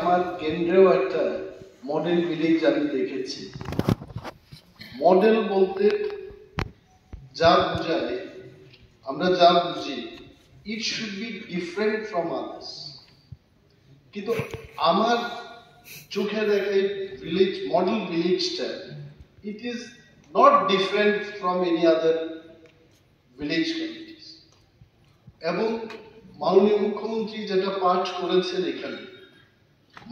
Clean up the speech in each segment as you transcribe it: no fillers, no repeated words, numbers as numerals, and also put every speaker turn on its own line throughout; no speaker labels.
আমার কেন্দ্রেও একটা model village আমি দেখেছি। মডেল বলতে যা বোঝায়, আমরা যা বুঝি, it should be different from others. কিন্তু আমার চোখে দেখে ভিলেজ, মডেল ভিলেজটা, it is not different from any other village communities. এবং মাননীয় মুখ্যমন্ত্রী যেটা পাঠ করেছেন এখানে,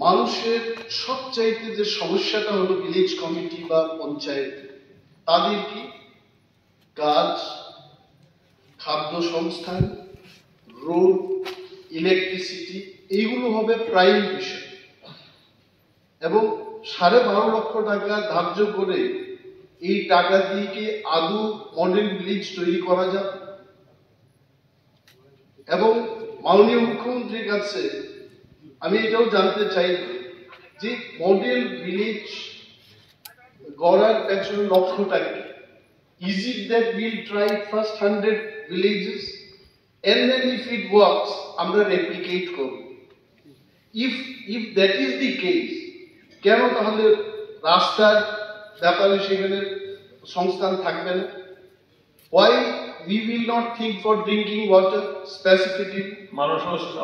মানুষের সবচাইতে যে সমস্যাটা হলো ভিলেজ কমিটি বা পঞ্চায়েত, তাদের কি কাজ, খাদ্য সংস্থান, রোড, ইলেকট্রিসিটি, এইগুলো হবে প্রাইম বিষয়। এবং 12.5 লক্ষ টাকা ধার্য করে এই টাকা দিয়ে কি আদৌ মডেল ভিলেজ তৈরি করা যাবে? এবং মাননীয় মুখ্যমন্ত্রীর কাছে আমি এটাও জানতে চাই যে মডেল ভিলেজ গড়ার পেছনে লক্ষ্যটা কি? Is it that we'll try first 100 villages and then if it works আমরা replicate করব? If that is the case, কেন তাহলে রাস্তার ব্যাপারে সেখানে সংস্থান থাকবে না? Why we will not think for drinking water specifically?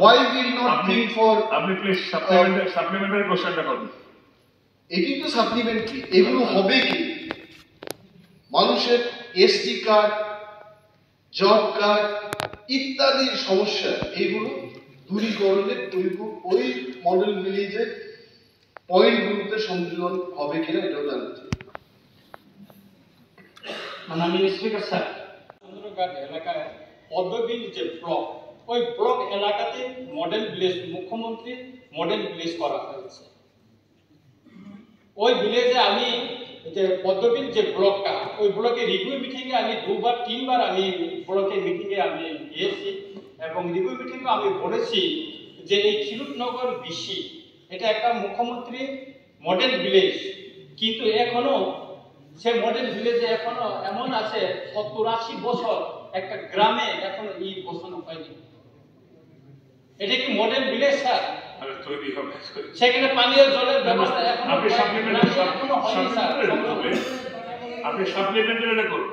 Why will not think for
আপনি প্লিজ সাপ্লিমেন্টারি কোশ্চেনটা করুন।
এটি তো সাপ্লিমেন্টারি। এগুলো হবে কি? মানুষের এসটি কার্ড, জব কার্ড ইত্যাদি সমস্যা, এগুলো দূরীকরণে ওই মডেল ভিলেজের পয়েন্টগুলোতে সংযোজন হবে কিনা এটাও জানতে চাই।
মাননীয় স্পিকার স্যার, চন্দ্রঘাট এলাকায় পদ্মবিল যে ব্লক, ওই ব্লক এলাকাতে মডেল ভিলেজ, মুখ্যমন্ত্রী মডেল ভিলেজ করা হয়েছে। ওই ভিলেজে আমি যে পদ্মবিল যে ব্লকটা, ওই ব্লকে রিভিউ মিটিংয়ে আমি 2-3 আমি ব্লকের মিটিংয়ে আমি গিয়েছি এবং রিভিউ মিটিংয়ে আমি বলেছি যে এই খিলুটনগর বিসি এটা একটা মুখ্যমন্ত্রী মডেল ভিলেজ, কিন্তু এখনো সে মডেল ভিলেজে এখনো এমন আছে 70-80 বছর একটা গ্রামে এখনো ইট বসানো হয়নি। এটা কি মডেল ভিলেজ স্যার? সেখানে পানীয় জলের ব্যবস্থা এখনো
আপনি সাপ্লিমেন্টারি এটা করুন।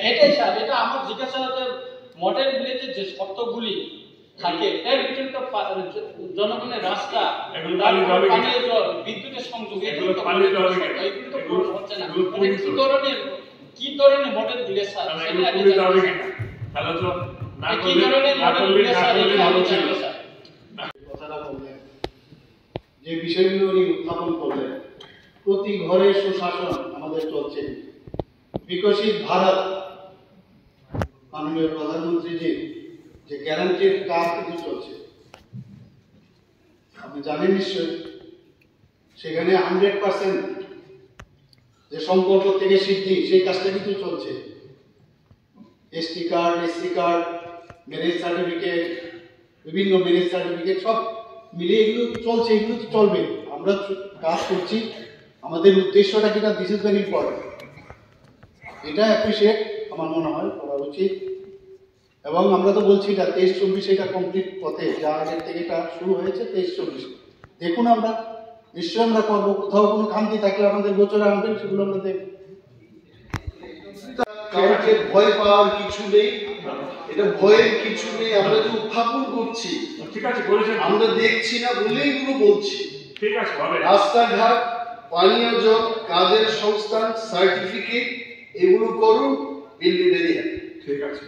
এটাই স্যার, এটা আমার জিজ্ঞাসা হচ্ছে মডেল ভিলেজের যে শর্তগুলি থাকে এর ভিতরে তো জনগণের রাস্তা, পানীয় জল, বিদ্যুতের সংযোগ, এগুলো তো হচ্ছে না। কি ধরনের মডেল ভিলেজ স্যার?
তাহলে তো
কি ধরনের মডেল ভিলেজ স্যার?
কথাটা বললেন, যে বিষয়গুলো উনি উত্থাপন করলেন, প্রতি ঘরে সুশাসন আমাদের চলছে, বিকশিত ভারত মাননীয় প্রধানমন্ত্রীজির যে গ্যারান্টির কাজ কিন্তু চলছে, আপনি জানেন নিশ্চয়ই। সেখানে 100% যে সম্পর্ক থেকে সিদ্ধি, সেই কাজটা কিন্তু চলছে। ST card, SC card, marriage certificate, বিভিন্ন ম্যারেজ সার্টিফিকেট সব মিলিয়ে এগুলো চলছে, এগুলো তো চলবে। আমরা কাজ করছি, আমাদের উদ্দেশ্যটা কিনা, দিস ইজ ভেরি ইম্পর্টেন্ট। এটা অ্যাপ্রিসিয়েট আমার মনে হয় করা উচিত। এবং আমরা তো বলছি এটা 23-24 এটা কমপ্লিট পথে, যা আগের থেকে এটা শুরু হয়েছে 23-24 দেখুন, আমরা নিশ্চয়ই আমরা করবো। কোথাও কোনো খামতি থাকলে আমাদের গোচরে আনবেন, সেগুলো আমরা দেখব। কাউকে ভয় পাওয়ার কিছু নেই, এটা ভয়ের কিছু নেই। আমরা যে উত্থাপন করছি,
ঠিক আছে বলেছেন,
আমরা দেখছি না বলেই এগুলো বলছি।
ঠিক আছে,
রাস্তাঘাট, পানীয় জল, কাজের সংস্থান, সার্টিফিকেট, এগুলো করুন, বিল বি ভেরি হ্যাপি।
ঠিক আছে।